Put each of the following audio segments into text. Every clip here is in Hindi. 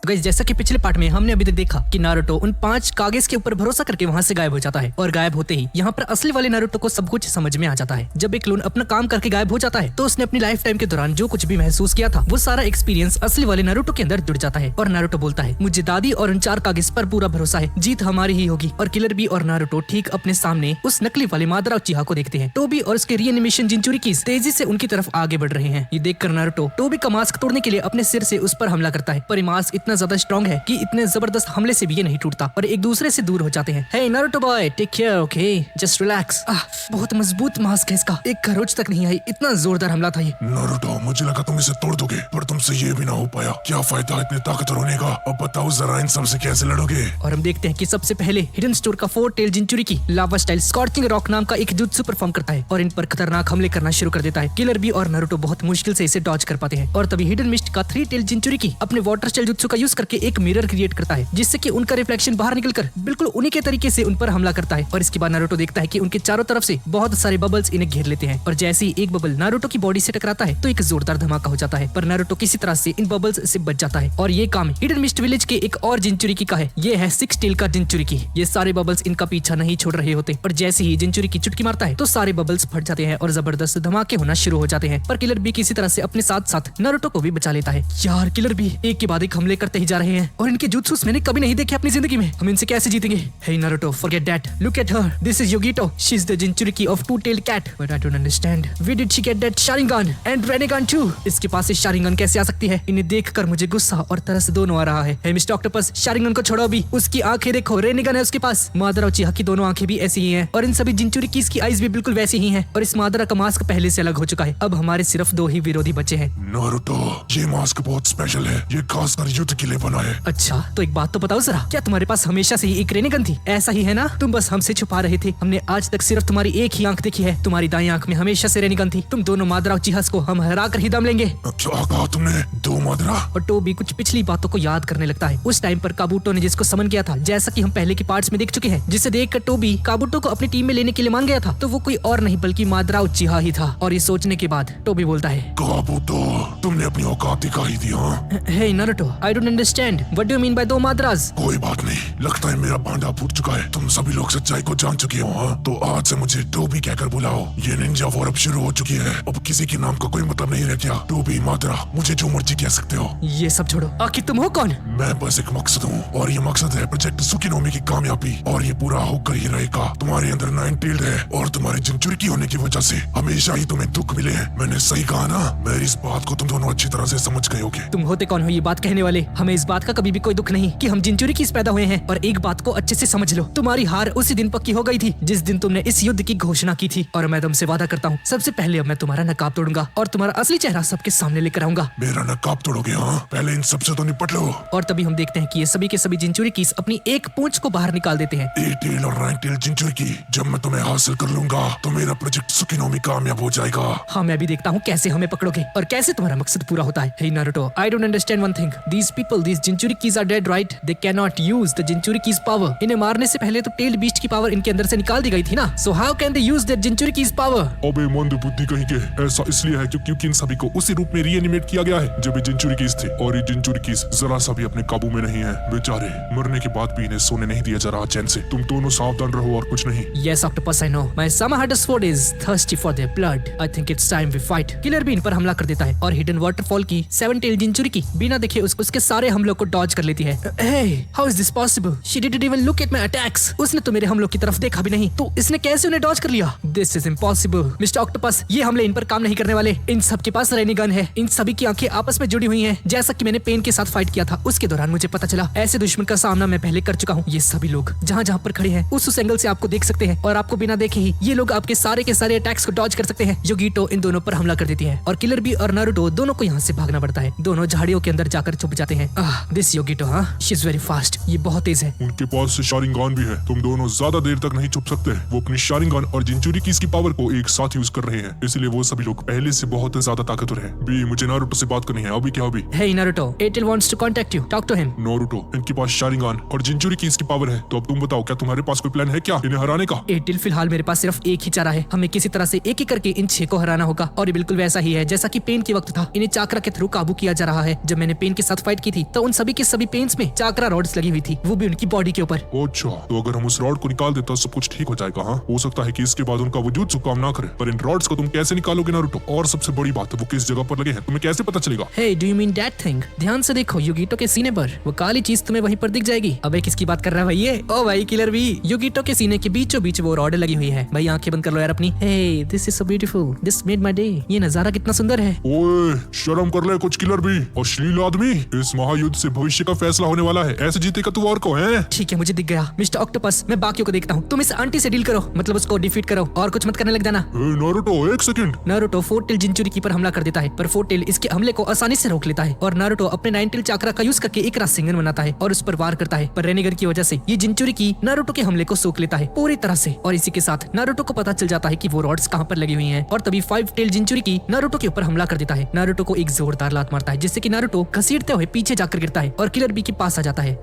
गाइस जैसा कि पिछले पार्ट में हमने अभी तक देखा कि नारुतो उन 5 कागज के ऊपर भरोसा करके वहाँ से गायब हो जाता है और गायब होते ही यहाँ पर असली वाले नारुतो को सब कुछ समझ में आ जाता है। जब एक क्लोन अपना काम करके गायब हो जाता है तो उसने अपनी लाइफ टाइम के दौरान जो कुछ भी महसूस किया था वो सारा एक्सपीरियंस असली वाले नारुतो के अंदर जुड़ जाता है और नारुतो बोलता है मुझे दादी और उन 4 कागज पर पूरा भरोसा है, जीत हमारी ही होगी। और किलर बी और नारुतो ठीक अपने सामने उस नकली वाले मादरा उचिहा को देखते हैं। टोबी और उसके रीएनिमेशन जिंचुरिकीज तेजी से उनकी तरफ आगे बढ़ रहे हैं। ये देखकर नारुतो टोबी का मास्क तोड़ने के लिए अपने सिर से उस पर हमला करता है, पर मास्क इतना ज्यादा स्ट्रॉन्ग है कि इतने जबरदस्त हमले से भी ये नहीं टूटता और एक दूसरे से दूर हो जाते हैं। Hey Naruto boy, take care, okay, just relax. बहुत मजबूत मास्क है इसका, एक खरोच तक नहीं आई, इतना जोरदार हमला था ये। नारुतो, मुझे लगा तुम इसे तोड़ दोगे, पर तुमसे ये भी ना हो पाया। क्या फायदा इतने ताकतवर होने का? अब बताओ जरा इन सबसे कैसे लड़ोगे? और हम देखते हैं कि सबसे पहले हिडन स्टोर का 4 टेल जिंचुरिकी लावा स्टाइल स्कॉर्चिंग रॉक नाम का एक जुत्सु परफॉर्म करता है और इन पर खतरनाक हमले करना शुरू कर देता है। किलर बी और नारुतो बहुत मुश्किल से इसे डॉज कर पाते हैं और तभी हिडन मिस्ट का 3 टेल जिंचुरिकी अपने वाटर स्टाइल जुत्सु का यूज करके एक मिरर क्रिएट करता है जिससे कि उनका रिफ्लेक्शन बाहर निकलकर बिल्कुल उन्हीं के तरीके से उन पर हमला करता है। और इसके बाद नारुतो देखता है कि उनके चारों तरफ से बहुत सारे बबल्स इन्हें घेर लेते हैं और जैसे ही एक बबल नारुतो की बॉडी से टकराता है तो एक जोरदार धमाका हो जाता है, पर नारुतो किसी तरह से इन बबल्स से बच जाता है। और ये काम हिडन मिस्ट विलेज के एक और जिंचुरिकी का है, ये है 6 टेल का जिंचुरिकी। ये सारे बबल्स इनका पीछा नहीं छोड़ रहे होते और जैसे ही जिंचुरिकी चुटकी मारता है तो सारे बबल्स फट जाते हैं और जबरदस्त धमाके होना शुरू हो जाते हैं। पर किलर बी किसी तरह से अपने साथ साथ नारुतो को भी बचा लेता है। यार किलर बी एक के बाद एक हमले करते ही जा रहे हैं और इनके जुत्सुस मैंने कभी नहीं देखे अपनी जिंदगी में, हम इनसे कैसे जीतेंगे? हे Naruto, forget that, look at her, this is Yogito, she's the Jinchuriki of 2-tailed cat, but I don't understand, where did she get that Sharingan and Renegan too? इसके पास से Sharingan कैसे आ सकती है? इन्हें देखकर मुझे गुस्सा और तरस दोनों आ रहा है। हे मिस्टर ऑक्टोपस, Sharingan को छोड़ो अभी, उसकी आंखें देखो, Renegan है उसके पास। मादरा उचिहा की दोनों आंखें भी ऐसी ही हैं और इन सभी जिंचुरिकीज की आईज भी बिल्कुल वैसी ही हैं और इस मादरा का मास्क पहले से अलग हो चुका है। अब हमारे सिर्फ 2 ही विरोधी बचे हैं। नारुतो, ये मास्क बहुत स्पेशल है, ये खासकर युद्ध के लिए बना है। अच्छा, तो एक बात तो बताओ जरा, क्या तुम्हारे पास हमेशा से ही एक रेनेगन थी? ऐसा ही है ना? तुम बस हमसे छुपा रहे थे, हमने आज तक सिर्फ तुम्हारी एक ही आंख देखी है, तुम्हारी दाईं आंख में हमेशा से रेनेगन थी। तुम दोनों मादरा उचिहास को हम हरा कर ही दम लेंगे। क्या कहा तुमने? 2 मादरा? और टोबी कुछ पिछली बातों को याद करने लगता है। उस टाइम पर काबूटो ने जिसको समन किया था, जैसा कि हम पहले के पार्ट्स में देख चुके हैं, जिसे देखकर टोबी काबूटो को अपनी टीम में लेने के लिए मान गया था, तो वो कोई और नहीं बल्कि मादरा उचिहा ही था। और ये सोचने के बाद टोबी बोलता है, काबूटो, तुमने अपनी औकात दिखाई दी। हाँ, hey Naruto, I don't understand, what do you mean by 2 मादरास? कोई बात नहीं, लगता है मेरा भांडा फूट चुका है, तुम सभी लोग सच्चाई को जान चुके हो। हाँ, तो आज से मुझे टोबी कहकर बुलाओ। ये निंजा वॉर अब शुरू हो चुकी है, अब किसी के नाम का कोई मतलब नहीं रह गया। टोबी, मादरा, मुझे जो मर्जी कह सकते हो। ये सब छोड़ो, आखिर तुम हो कौन? मैं बस एक मकसद हूँ और ये मकसद है प्रोजेक्ट सुकिनोमी की कामयाबी, और ये पूरा होकर ही रहेगा। तुम्हारे अंदर 9 टेल्ड है और तुम्हारी जिंचुरिकी होने की वजह से हमेशा ही तुम्हें दुख मिले हैं। मैंने सही कहा ना? मेरी इस बात को तुम दोनों अच्छी तरह से समझ गए होगे। तुम होते कौन हो ये बात कहने वाले? हमें इस बात का कभी भी कोई दुख नहीं कि हम जिंचुरिकी पैदा हुए हैं। और एक बात को अच्छे से समझ लो, तुम्हारी हार उसी दिन पक्की हो गई थी जिस दिन तुमने इस युद्ध की घोषणा की थी। और मैं तुमसे वादा करता हूँ, सबसे पहले अब मैं तुम्हारा नकाब तोड़ूंगा और तुम्हारा असली चेहरा सबके सामने लेकर आऊंगा। मेरा नकाब तोड़ोगे? हाँ, पहले इन सबसे तो निपट लो। और तभी हम देखते हैं कि ये सभी के सभी जिंचुरिकीज अपनी एक पूंछ को बाहर निकाल देते हैं। 8 टेल और 9 टेल जिंचुरिकी, जब मैं तुम्हें हासिल कर लूंगा तो मेरा प्रोजेक्ट सुकिनोमी कामयाब हो जाएगा। हाँ, मैं भी देखता हूँ कैसे हमें पकड़ोगे और कैसे तुम्हारा मकसद पूरा होता है। हे Naruto, I don't understand one thing. These people, these Jinchurikis are dead, right? They cannot use the Jinchurikis power. इन्हें मारने से पहले तो टेल बीस्ट की पावर इनके अंदर से निकाल दी गई थी ना। So how can they use their Jinchurikis power? अबे मंद बुद्धि कहीं के, ऐसा इसलिए है क्योंकि इन सभी को उसी रूप में रीएनिमेट किया गया है जब ये जिंचुरिकीज थे, और ये जिंचुरिकीज जरा सा भी अपने काबू में नहीं है। बेचारे मरने के बाद भी इन्हें सोने नहीं दिया जा रहा चैन से। तुम दोनों सावधान रहो और कुछ नहीं। Yes, Octopus, I know. My Samahata sword is thirsty for their blood. I think it's time we fight. Killer भी इन पर हमला कर देता है और हिडन वाटरफॉल की 7 टेल जिंचुरिकी बिना देखे उसके सारे हमलों को डॉज कर लेती है। Hey, how is this possible? She didn't even look at my attacks. उसने तो मेरे हमलों की तरफ देखा भी नहीं, तो इसने कैसे उन्हें डॉज कर लिया? This is impossible. Mr. Octopus, ये हमले इन पर काम नहीं करने वाले। इन सब के पास रेनिगन है, इन सभी की आंखें आपस में जुड़ी हुई हैं। जैसा कि मैंने पेन के साथ फाइट किया था, उसके दौरान मुझे पता चला ऐसे दुश्मन का सामना मैं पहले कर चुका हूँ। ये सभी लोग जहाँ जहाँ पर खड़े हैं उस एंगल से आपको देख सकते हैं और आपको बिना देखे ही ये लोग आपके सारे के सारे अटैक्स को डॉज कर सकते हैं। योगिटो इन दोनों पर हमला कर देती है और किलर बी और नारुतो दोनों को यहाँ से भागना पड़ता है। दोनों झाड़ियों के अंदर जाकर छुप जाते हैं। दिस योगिटो, हाँ, शी इज वेरी फास्ट, ये बहुत तेज है। उनके पास शारिंगान भी है, तुम दोनों ज्यादा देर तक नहीं छुप सकते। वो अपनी शारिंगान और जिंचुरिकीज की पावर को एक साथ यूज कर रहे हैं, इसलिए वो सभी लोग पहले से बहुत ज्यादा ताकतवर हैं। बी, मुझे नारुतो से बात करनी है। अभी क्या? अभी? Hey Naruto, Atel wants to contact you. Talk to him. Naruto, इनके पास शारिंगान और जिंचुरिकीज की पावर है, तो अब तुम बताओ, क्या तुम्हारे पास कोई प्लान है क्या इन्हें हराने का? एटेल, फिलहाल मेरे पास सिर्फ एक ही चारा है, हमें किसी तरह से एक एक करके इन 6 को हराना होगा। और ये बिल्कुल वैसा ही है जैसा कि पेन के वक्त था, इन्हें चाकरा के थ्रू काबू किया जा रहा है। जब मैंने पेन के साथ फाइट की थी तो उन सभी के सभी पेन्स में चाकरा रॉड्स लगी हुई थी, वो भी उनकी बॉडी के ऊपर। अच्छा, तो अगर हम उस रॉड को निकाल देता सब कुछ ठीक हो जाएगा। हाँ, हो सकता है कि इसके बाद उनका वजूद काम ना करे, पर इन रॉड्स को तुम कैसे निकालोगे नारुतो? और सबसे बड़ी बात है वो किस जगह पर लगे हैं, तुम्हें कैसे पता चलेगा? Hey, do you mean that thing? ध्यान से देखो युगिटो के सीने पर वो काली चीज तुम्हें वहीं पर दिख जाएगी। अबे किसकी बात कर रहा है भाई ये? ओ भाई किलर भी। युगिटो के सीने के बीचों बीच वो रॉड लगी हुई है। भाई आंखें बंद कर लो यार अपनी। Hey, this is so beautiful. This made my day. ये नजारा कितना सुंदर है। ओए शर्म कर ले कुछ किलर भी, अश्लील आदमी। इस महायुद्ध से भविष्य का फैसला होने वाला है, ऐसे जीतेगा तू और को है। ठीक है मुझे दिख गया मिस्टर ऑक्टोपस, मैं बाकियों को देखता हूँ, तुम इस आंटी से डील करो, मतलब उसको डिफीट करो और कुछ मत करने लग जाना। नारुतो एक सेकंड। नारुतो फोर टेल जिंचुरिकी पर हमला कर देता है, पर फोर टेल इसके हमले को आसानी से रोक लेता है और नारुतो अपने नाइन टेल चाकरा का यूज करके एक रासेंगन बनाता है और उस पर वार करता है, पर रेनेगर की वजह से ये जिंचुरिकी नारुतो के हमले को सोख लेता है पूरी तरह से। और इसी के साथ नारुतो को पता चल जाता है कि वो रॉड्स कहाँ पर लगी हुई हैं और तभी फाइव टेल जिंचुरिकी नारुतो के ऊपर हमला कर देता है। नारुतो को एक जोरदार लात मारता है जिससे कि नारुतो घसीटते हुए पीछे जाकर गिरता है और किलर बी के पास आ जाता है।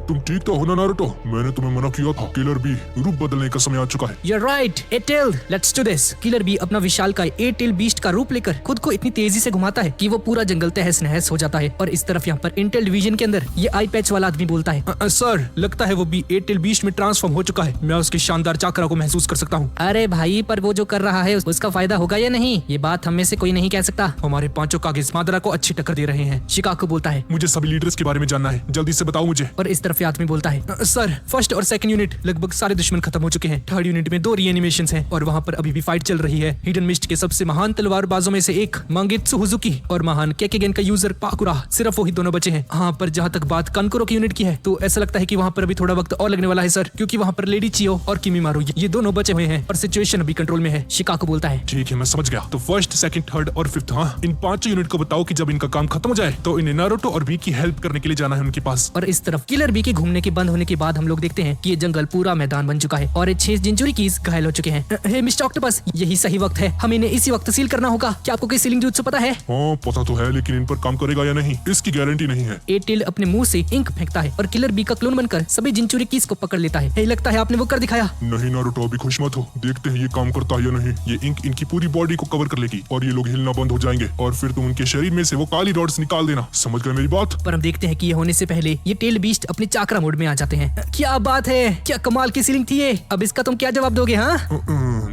तुम ठीक तो हो ना नारुतो? मैंने तुम्हें मना किया था, किलर बी रूप बदलने का समय आ चुका है। You're right, eight tail, let's do this। Killer bee अपना विशालकाय एट टेल बीस्ट का रूप लेकर खुद को इतनी तेजी से घुमाता है कि वो पूरा जंगल तहस नहस हो जाता है। और इस तरफ यहाँ पर इंटेल डिवीजन के अंदर ये आई पैच वाला आदमी बोलता है, सर लगता है वो भी एट टेल बीस्ट में ट्रांसफॉर्म हो चुका है, मैं उसके शानदार चाकरा को महसूस कर सकता हूँ। अरे भाई पर वो जो कर रहा है उसका फायदा होगा या नहीं, ये बात हम में से कोई नहीं कह सकता। हमारे पांचों कागिज मादरा को अच्छी टक्कर दे रहे हैं। शिकागो बोलता है, मुझे सभी लीडर्स के बारे में जानना है, जल्दी से बताओ मुझे। और इस तरफ ये आदमी बोलता है, सर फर्स्ट और सेकंड यूनिट लगभग सारे दुश्मन खत्म हो चुके हैं, थर्ड यूनिट में 2 रीएनिमेशंस हैं और वहाँ पर अभी भी फाइट चल रही है। हिडन मिस्ट के सबसे महान तलवारबाजों में से एक मांगेत्सु हुजुकी और महान केकेगेन का यूजर पाकुरा, सिर्फ वही दोनों बचे हैं। हाँ पर जहाँ तक बात कानकुरो की यूनिट की है तो ऐसा लगता है कि वहाँ पर अभी थोड़ा वक्त और लगने वाला है सर, क्योंकि वहाँ पर लेडी चियो और किमीमारू ये दोनों बचे हुए हैं और सिचुएशन अभी कंट्रोल में है। शिकागो बोलता है, ठीक है मैं समझ गया। तो फर्स्ट सेकंड थर्ड और फिफ्थ, हाँ इन 5 यूनिट को बताओ कि जब इनका काम खत्म हो जाए तो इन्हें नारुतो और बी की हेल्प करने के लिए जाना है उनके पास। और इस तरफ किलर बी के घूमने के बंद होने के बाद हम लोग देखते हैं कि ये जंगल पूरा मैदान बन चुका है और 6 जिंचुरिकीज घायल हो चुके हैं। हे मिस्टर ऑक्टोपस, यही सही वक्त है, हमें इन्हें इसी वक्त सील करना होगा। क्या आपको कोई सीलिंग jutsu पता है? हाँ पता तो है, लेकिन इन पर काम करेगा या नहीं इसकी गारंटी नहीं है। एट टेल अपने मुंह से इंक फेंकता है और किलर बी का क्लोन बनकर सभी जिंचुरिकीज को पकड़ लेता है। यही लगता है आपने वो कर दिखाया। नहीं नारुतो अभी खुश मत हो, देखते हैं ये काम करता है या नहीं। ये इंक इनकी पूरी बॉडी को कवर कर लेगी और ये लोग हिलना बंद हो जाएंगे और फिर तुम उनके शरीर में से वो काली रॉड्स निकाल देना, समझ गए मेरी बात? पर हम देखते हैं कि ये होने से पहले ये टेल बीस्ट अपने चाकरा मोड में आ जाते हैं। क्या बात है, क्या कमाल की सीलिंग थी ये। अब इसका तुम क्या जवाब दोगे? हाँ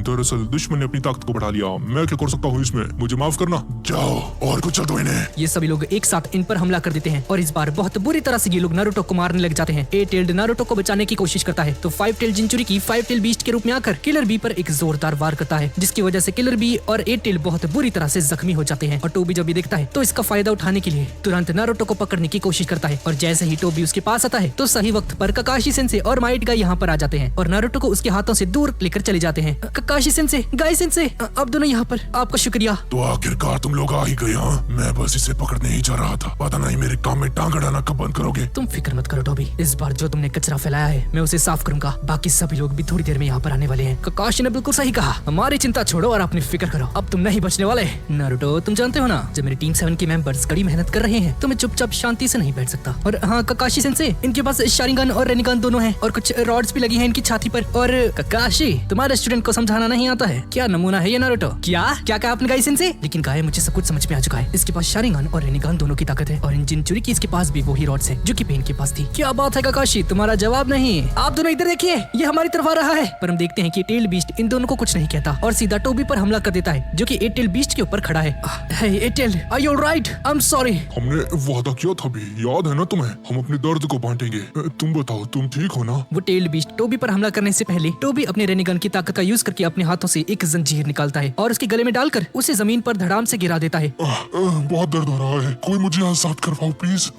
दरअसल दुश्मन ने अपनी ताकत को बढ़ा लिया, मैं क्या कर सकता हूँ इसमें, मुझे माफ करना। जाओ और कुछ दो इन्हें। ये सभी लोग एक साथ इन पर हमला कर देते हैं और इस बार बहुत बुरी तरह से ये लोग नारुतो को मारने लग जाते हैं। एट टेल्ड नारुतो को बचाने की कोशिश करता है तो five tail jinchuriki five tail beast के रूप में आकर किलर बी पर एक जोरदार वार करता है, जिसकी वजह से किलर बी और एट टेल बहुत बुरी तरह से जख्मी हो जाते हैं। और टोबी जब भी देखता है तो इसका फायदा उठाने के लिए तुरंत नारुतो को पकड़ने की कोशिश करता है और जैसे ही टोबी उसके पास आता है तो सही वक्त पर ककाशी सेंसे और माइट गाई यहाँ पर आ जाते हैं और नारुतो को उसके हाथों से दूर लेकर चले जाते हैं। ककाशी सेंसे, गाई सेंसे, अब दोनों यहाँ पर, आपका शुक्रिया। तो आखिरकार तुम लोग आ ही गए। हाँ मैं बस इसे पकड़ने ही जा रहा था, पता नहीं मेरे काम में टांग अड़ाना कब बंद करोगे। तुम फिक्र मत करो टोबी, इस बार जो तुमने कचरा फैलाया है मैं उसे साफ करूंगा, बाकी सभी लोग भी थोड़ी देर में यहाँ पर आने वाले हैं। ककाशी ने बिल्कुल सही कहा, हमारी चिंता छोड़ो और अपनी फिक्र करो, अब तुम नहीं बचने वाले। नारुतो तुम जानते हो ना, जब मेरी टीम 7 के मेंबर्स कड़ी मेहनत कर रहे हैं तो मैं चुपचाप शांति से नहीं बैठ सकता। और हाँ ककाशी सेंसे, इनके पास शारिंगन और रेनिगन दोनों हैं और कुछ रॉड्स भी लगी हैं इनकी छाती पर। और ककाशी तुम्हारे स्टूडेंट को समझाना नहीं आता है, क्या नमूना है ये नारुतो। क्या क्या कहा आपने गाई सेंसे? लेकिन गाय मुझे सब कुछ समझ में आ चुका है, इसके पास शारिंगन और रेनिगन दोनों की ताकत है और इन जिंचुरिकी इसके पास भी वही रॉड्स हैं जो कि पेन के पास थी। क्या बात है ककाशी, तुम्हारा जवाब नहीं। आप दोनों इधर देखिए, ये हमारी तरफ आ रहा है। पर हम देखते हैं कि टेल बीस्ट इन दोनों को कुछ नहीं कहता और सीधा टोबी पर हमला कर देता है जो कि एट टेल बीस्ट के ऊपर खड़ा है। Hey eight tail, are you alright? I am sorry. हमने वादा किया था भी, याद है ना तुम्हें? हम अपने दर्द को बांटेंगे। तुम बताओ तुम ठीक हो ना? वो टेल बीस्ट टोबी पर हमला करने से पहले टोबी अपने रेनिगन की ताकत का यूज करके अपने हाथों से एक जंजीर निकालता है और उसके गले में डालकर उसे जमीन पर धड़ाम से गिरा देता है। बहुत दर्द हो रहा है, कोई मुझे आजाद करवाओ प्लीज।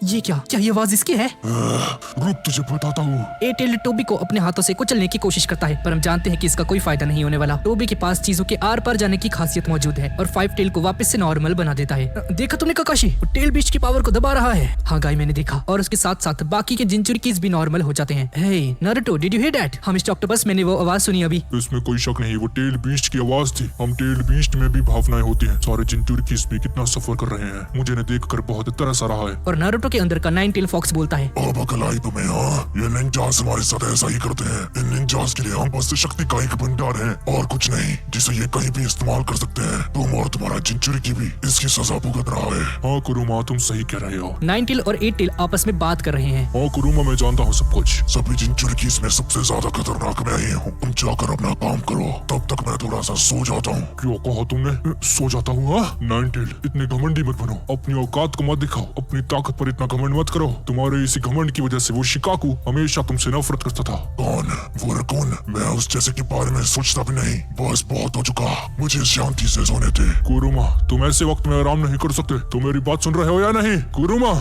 ये क्या ये आवाज इसकी है? रुक तुझे बताता हूँ। एट टेल टोबी को अपने हाथों से कुचलने की कोशिश करता है पर हम जानते हैं कि इसका कोई फायदा नहीं होने वाला। टोबी के पास चीजों के आर पार जाने की खासियत मौजूद है और फाइव टेल को वापस से नॉर्मल बना देता है। देखा तुमने ककाशी, वो टेल बीस्ट की पावर को दबा रहा है। हाँ गाय मैंने देखा, और उसके साथ साथ बाकी के जिंचुरिकीज भी नॉर्मल हो जाते हैं। Hey Naruto, did you hear that? हाँ मिस्टर ऑक्टोपस, मैंने वो आवाज सुनी अभी। इसमें कोई शक नहीं, वो टेल बीस्ट की आवाज थी। हम टेल बीस्ट में भी भावनाएं होती हैं, सारे पे जिंचुरिकीस भी कितना सफर कर रहे हैं, मुझे इन्हें देखकर बहुत तरस आ रहा है। और नारुतो के अंदर का नाइन टेल फॉक्स बोलता है, अब अकल आई तुम्हें? हाँ, ये निंजास हमारे साथ ऐसा ही करते हैं। इन निंजास के लिए हम बस शक्ति का एक भंडार है और कुछ नहीं, जिसे ये कहीं भी इस्तेमाल कर सकते हैं। तुम और तुम्हारा जिंचुरिकी भी इसकी सजा भुगत रहा है। हाँ कुरुमा, तुम सही कह रहे हो। नाइन टेल और एट टेल आपस में बात कर रहे हैं। हाँ कुरुमा, मैं जानता हूँ सब कुछ। सभी जिंचुरिकीस में सबसे ज्यादा खतरनाक मैं ही हूँ। तुम जाकर अपना काम करो, तब तक मैं थोड़ा सा सो जाता हूँ। क्यों कहा तुमने? सो जाता हूँ? नाइन टेल, इतने घमंडी मत बनो, अपनी औकात को मत दिखाओ, अपनी ताकत पर इतना घमंड मत करो। तुम्हारे इसी घमंड की वजह से वो शिकाकू हमेशा तुमसे नफरत करता था। कौन? वो रकून? मैं उस जैसे के बारे में सोचता भी नहीं। बस बहुत हो चुका, मुझे शांति से सोने दे। कुरुमा, तुम ऐसे वक्त में आराम नहीं कर सकते। तुम मेरी बात सुन रहे हो या नहीं कुरुमा?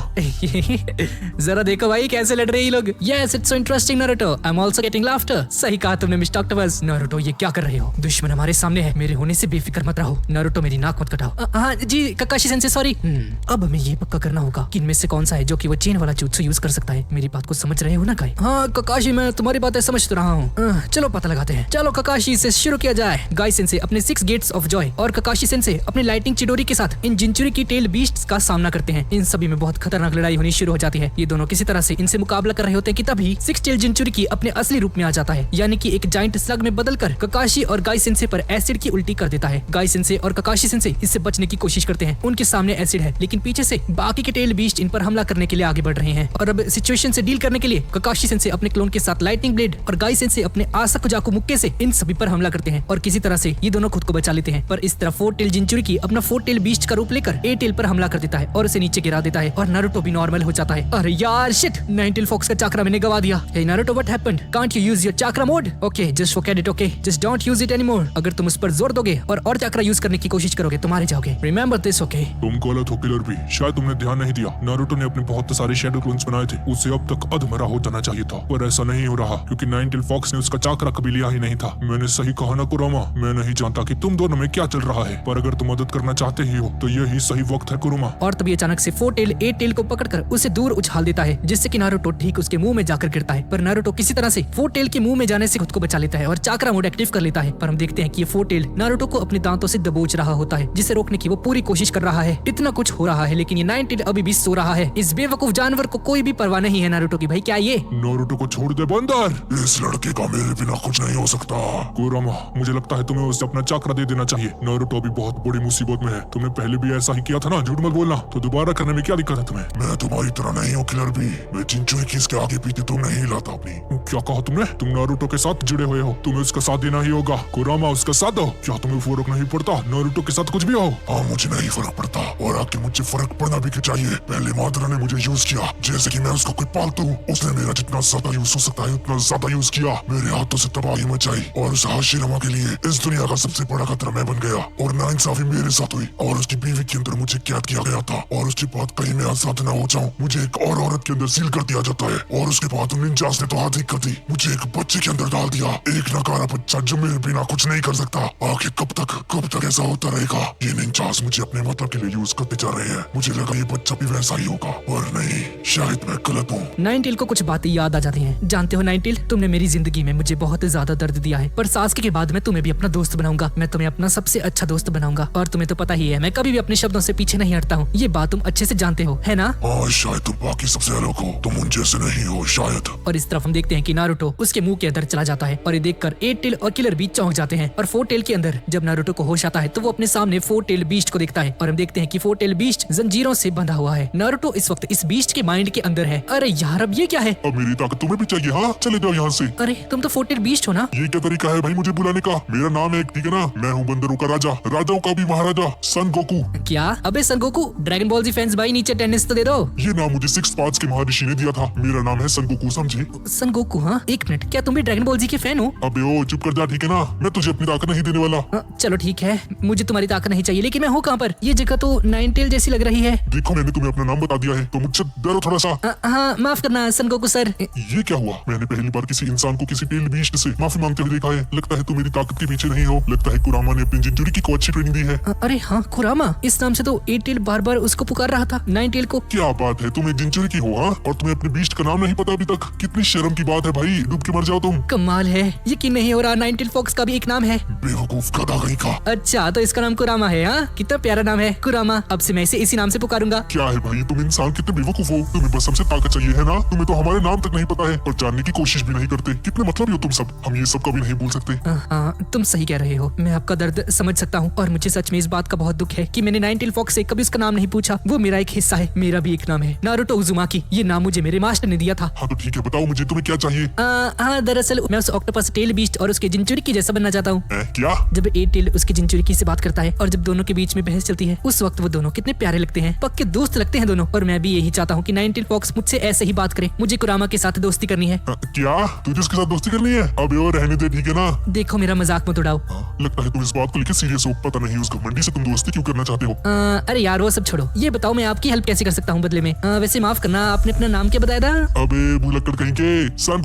जरा देखो भाई कैसे लड़ रहे हैं ये लोग। Yes, it's so interesting Naruto, I am also getting laughter. सही कहा तुमने मिस्टर ऑक्टोपस। नारुतो, ये क्या कर रहे हो? दुश्मन हमारे सामने है, मेरे होने से बेफिक्र मत रहो। नारुतो, मेरी नाक मत कटाओ। हाँ जी काकाशी सेंसे, सॉरी। अब हमें ये पक्का करना होगा कि इनमें से कौन सा है जो कि वो चेन वाला jutsu यूज कर सकता है। मेरी बात को समझ रहे हो ना गाय? हाँ काकाशी, मैं तुम्हारी बातें समझ तो रहा हूँ। चलो पता लगाते हैं। चलो काकाशी से शुरू किया जाए। गाय सेंसे अपने 6 गेट्स ऑफ जॉय और काकाशी सेंसे अपने लाइटिंग चिडोरी के साथ इन जिंचुरिकी टेल बीस्ट्स का सामना करते हैं। इन सभी में बहुत खतरनाक लड़ाई होनी शुरू हो जाती है। ये दोनों किसी तरह से इनसे मुकाबला कर रहे होते हैं कि तभी 6 टेल जिंचुरिकी अपने असली रूप में आ जाता है, यानी कि एक जाइंट स्लग में बदलकर काकाशी और गाय सेंसे पर एसिड की उल्टी कर देता है। गाय सेंसे और काकाशी सेंसे इससे बचने की कोशिश करते हैं। उनके सामने एसिड है, लेकिन पीछे से बाकी के टेल बीस्ट इन पर हमला करने के लिए आगे बढ़ रहे हैं। और अब सिचुएशन से डील करने के लिए काकाशी सेंसे अपने क्लोन के साथ लाइटनिंग ब्लेड और गाय सेंसे अपने आसाकुजाकू मुक्के से इन सभी पर हमला करते हैं और किसी तरह से ये दोनों खुद को बचा लेते हैं। पर इस तरह 4 टेल जिंचुरिकी अपना 4 टेल बीस्ट का रूप लेकर 8 टेल पर हमला कर देता है और उसे नीचे गिरा देता है और नारुतो भी नॉर्मल हो जाता है। अरे यार शिट, 9 टेल फॉक्स का चाकरा मैंने गवा दिया। Hey Naruto, what happened? Can't you use your chakra mode? Okay, just forget it. Okay, just don't use it anymore. अगर तुम उस पर जोर दोगे और चाकरा यूज करने की कोशिश करोगे तो मारे जाओगे। Remember this, okay? तुम गलत हो किलर भी, शायद तुमने ध्यान नहीं दिया। नारुतो ने अपने बहुत सारे शैडो क्लोन्स बनाए थे, उसे अब तक अधमरा हो जाना चाहिए था, पर ऐसा नहीं हो रहा क्योंकि 9 टेल फॉक्स ने उसका चाकरा कभी लिया ही नहीं था। मैंने सही कहा ना कुरुमा? मैं नहीं जानता कि तुम दोनों में क्या चल रहा है, पर अगर तुम मदद करना चाहते ही हो तो यही सही वक्त है कुरुमा। और तभी अचानक से 4 टेल 8 टेल को पकड़कर उसे दूर उछाल देता है, जिससे कि नारुतो ठीक उसके मुंह में जाकर गिरता है। पर नारुतो किसी तरह से 4 टेल के मुंह में जाने से खुद को बचा लेता है और चाकरा मोड एक्टिव कर लेता है। पर हम देखते हैं कि ये 4 टेल नारुतो को अपने दांतों से दबोच रहा होता है, जिसे रोकने की वो पूरी कोशिश कर रहा है। इतना कुछ हो रहा है लेकिन ये 9 टेल अभी भी सो रहा है। इस बेवकूफ जानवर को कोई भी परवाह नहीं है नारुतो की। भाई क्या ये? नारुतो को छोड़ दे बंदर, इस लड़के का मेरे बिना कुछ नहीं हो सकता। कुरुमा, मुझे लगता है तुम्हें उसे अपना चाकरा दे देना चाहिए। नारुतो अभी बहुत बड़ी मुसीबत में है। तुमने पहले भी ऐसा ही किया था ना, झूठ मत बोलना। तो दोबारा करने में क्या दिक्कत है तुम्हें? मैं तुम्हारी तरह नहीं हूँ किलर भी, मैं जिंचुरिकी के आगे पीछे तुम नहीं लाता अपनी। क्या कहा तुमने? तुम नारुतो के साथ जुड़े हुए हो, तुम्हें उसका साथ देना ही होगा। कुरुमा, उसका साथ दो। क्या तुम्हें फर्क नहीं पड़ता नारुतो के साथ कुछ भी हो? हाँ, मुझे नहीं फर्क पड़ता और आगे मुझे फर्क पड़ना भी चाहिए। पहले मादरा ने मुझे यूज किया जैसे कि मैं उसका कोई पालतू हूँ। उसने मेरा जितना ज्यादा यूज हो सकता है उतना ज्यादा यूज किया, मेरे हाथों से तबाही मचाई और उस हाशिरामा के लिए इस दुनिया का सबसे बड़ा खतरा मैं बन गया। और नाइंसाफी मेरे साथ हुई और उसकी बीवी के अंदर मुझे कैद किया गया था। और उसके बाद कहीं मैं आजाद न हो जाऊं, मुझे एक और औरत के अंदर सील कर दिया जाता है। और उसके बाद निंजास ने तो हाथ ही कर दी, मुझे एक बच्चे के अंदर डाल दिया, एक नकारा बच्चा जो मेरे बिना कुछ नहीं कर सकता। आखिर कब तक ऐसा होता रहेगा? ये निंजास मुझे अपने मतलब के लिए यूज करते जा रहे हैं। मुझे लगा ये बच्चा भी वैसा ही होगा, पर नहीं, शायद मैं गलत हूँ। 9 टेल को कुछ बातें याद आ जाती हैं। जानते हो 9 टेल, तुमने मेरी जिंदगी में मुझे बहुत ज्यादा दर्द दिया है, पर सासके के बाद मैं तुम्हें भी अपना दोस्त बनाऊंगा। मैं तुम्हें अपना सबसे अच्छा दोस्त बनाऊंगा। और तुम्हें तो पता ही है मैं कभी भी अपने शब्दों से पीछे नहीं हटता हूँ। ये बात तुम अच्छे से जानते हो, है ना? हाँ, शायद तुम बाकी सबसे अलग हो, तुम उन जैसे नहीं हो शायद। और इस तरफ हम देखते हैं कि नारुतो उसके मुंह के अंदर चला जाता है और ये देखकर 8 टेल और किलर भी चौंक जाते हैं। और 4 टेल के अंदर जब नारुतो को होश आता है तो वो अपने सामने 4 टेल बीस्ट को देखता है और हम देखते हैं कि 4 टेल बीस्ट जंजीरों से बंधा हुआ है। नारुतो इस वक्त इस बीस्ट के माइंड के अंदर है। अरे यार, अब ये क्या है? अब मेरी ताकत तुम्हें भी चाहिए? हाँ, चले जाओ यहाँ से। अरे तुम तो 4 टेल बीस्ट हो ना? ये क्या तरीका है भाई मुझे बुलाने का? मेरा नाम है, ठीक है ना? मैं हूँ बंदरों का राजा, राजाओं का भी महाराजा, सन गोकू। क्या? अबे सन गोकू, ड्रैगन बॉल जी फैंस भाई नीचे टेनिस तो दे दो। ये नाम मुझे 6 पाँच के महर्षि ने दिया था। मेरा नाम है सन गोकू, समझे? सन गोकू? हाँ, एक मिनट, क्या तुम भी ड्रैगन बॉल जी के फैन हो? अबे ओ चुप कर जा, ठीक है ना? मैं तुझे अपनी ताकत नहीं देने वाला। चलो ठीक है, मुझे तुम्हारी ताकत नहीं चाहिए, लेकिन मैं हूँ कहाँ पर? ये जगह तो 9 टेल जैसी लग रही है। देखो, मैंने तुम्हें अपना नाम बता दिया है तो मुझसे डरो थोड़ा सा। हाँ, माफ करना सन गोकू सर। ये क्या हुआ? मैंने पहली बार किसी इंसान को किसी टेल बीस्ट से माफी मांगते हुए देखा है। लगता है तुम मेरी ताकत के पीछे नहीं हो। लगता है कुरामा ने अपनी जिंजुरिकी को अच्छी ट्रेनिंग दी है। अरे हाँ, कुरामा, इस नाम से तो 8 टेल बार बार उसको पुकार रहा था 9 टेल को। क्या बात है, तुम एक जिंजुरिकी हो? हाँ, और तुम्हें अपने बीस्ट का नाम नहीं पता अभी तक? कितनी शर्म की बात है भाई, डूब के मर जाओ तुम। कमाल है, यकीन नहीं हो रहा 9 टेल फॉक्स का भी एक नाम है। बेवकूफ गधा कहीं का। अच्छा, तो इसका नाम कुरामा है। हाँ, कितना प्यारा नाम है कुरामा। अब से मैं इसे इसी नाम से पुकारूंगा। क्या है भाई, तुम इंसान कितने बेवकूफ हो। तुम्हें बस हमसे ताकत चाहिए है ना। तुम्हें तो हमारे नाम तक नहीं पता है और जानने की कोशिश भी नहीं करते। कितने मतलब हो तुम सब। हम ये सब कभी नहीं भूल सकते। हाँ, तुम सही कह रहे हो। मैं आपका दर्द समझ सकता हूँ और मुझे सच में इस बात का बहुत दुख है कि मैंने नाइन टेल फॉक्स से कभी उसका नाम नहीं पूछा। वो मेरा एक हिस्सा है। मेरा भी एक नाम है, नारुतो उज़ुमाकी। ये नाम मुझे मेरे मास्टर ने दिया था। हाँ तो ठीक है, बताओ मुझे तुम्हें क्या चाहिए। हाँ, दरअसल मैं उस ऑक्टोपस टेल बीस्ट और उसके जिंचुरिकी जैसा बनना चाहता हूँ। क्या? जब एट टेल उसकी जिंचुरिकी से बात करता है और जब दोनों के बीच में बहस चलती है, उस वक्त वो दोनों कितने प्यारे लगते हैं। पक्के दोस्त लगते हैं दोनों। और मैं भी यही चाहता हूँ कि नाइन टेल फॉक्स मुझसे ऐसे ही बात करे। मुझे कुरामा के साथ दोस्ती करनी है। क्या तुझे उसके साथ दोस्ती करनी है? अब और रहने दे, ठीक है ना। देखो, मेरा मजाक मत उड़ाओ। लगता है तुम इस बात को लेकर सीरियस हो। पता नहीं उस घमंडी से तुम दोस्ती क्यों करना चाहते हो। अरे यार, वो सब छोड़ो। ये बताओ मैं आपकी हेल्प कैसे कर सकता हूँ बदले में। वैसे माफ करना, आपने अपना नाम क्या बताया था? अबे भुलक्कड़ कहीं के। सन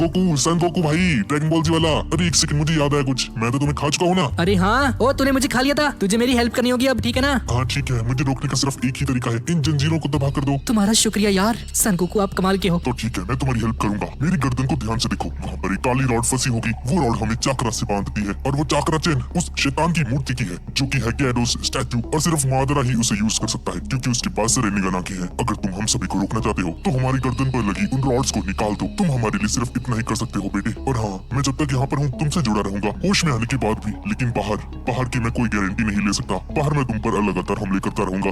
गोकू भाई, ड्रैगन बॉल जी वाला। अरे एक सेकंड, मुझे याद आया कुछ। मैं तो तुम्हें खा चुका हूँ ना। अरे हाँ, ओ तूने मुझे खा लिया था। तुझे मेरी हेल्प करनी होगी अब, ठीक है ना? हाँ ठीक है, मुझे रोकने का सिर्फ एक ही तरीका है। इन जंजीरों को दबा कर दो। तुम्हारा शुक्रिया यार सन गोकू, आप कमाल के हो। तो ठीक है, मैं तुम्हारी हेल्प करूंगा। मेरी गर्दन को ध्यान से देखो। वहाँ पर एक काली रॉड फंसी होगी। वो रॉड हमें चाकरा से बांधती है और वो चाकरा चेन उस शैतान की मूर्ति की है जो कि है गैडोस स्टैचू। और सिर्फ मादरा ही उसे यूज कर सकता है क्योंकि उसके पास रेनिगन आंखें हैं। अगर तुम हम सभी को रोकना चाहते हो तो हमारी गर्दन पर लगी उन रॉड्स को निकाल दो। तुम हमारे लिए सिर्फ इतना ही कर सकते हो बेटे। और हाँ, मैं जब तक यहाँ पर हूँ तुमसे जुड़ा रहूंगा, होश में आने के बाद भी। लेकिन बाहर की मैं कोई गारंटी नहीं ले सकता। बाहर मैं तुम पर लगातार हमले करता रहूंगा।